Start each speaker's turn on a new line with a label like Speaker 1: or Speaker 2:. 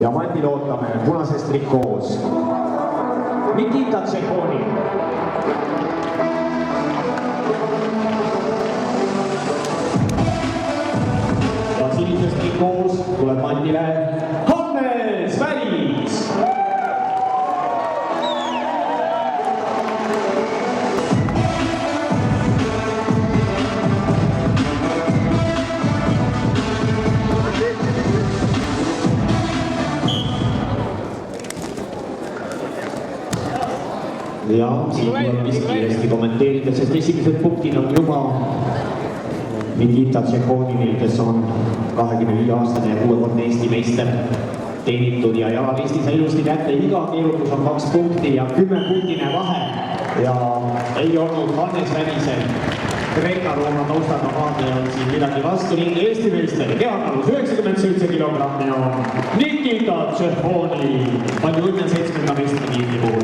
Speaker 1: Ja Mandil ootame punases trikoos Nikita Tšehhoni. Ja sinises trikoos tuleb Mandile Hannes Välis. Ja siin tuleb vist kiiresti kommenteerida, sest esimesed punktid on juba Nikita Tšehhonil, kes on 25-aastane ja 6-kordne Eesti meister teenitud ja jalalisti sai ilusti kätte. Iga keerutus on 2 punkti ja 10-punktine vahe. Ja ei olnud Hannes Välisel Kreeka-Rooma taustaga vaadleja on siin midagi vastu ning Eesti meister kehatalus 97 kilogrammi on Nikita Tšehhoni. Palju õnne 7. meistritiitli puhul.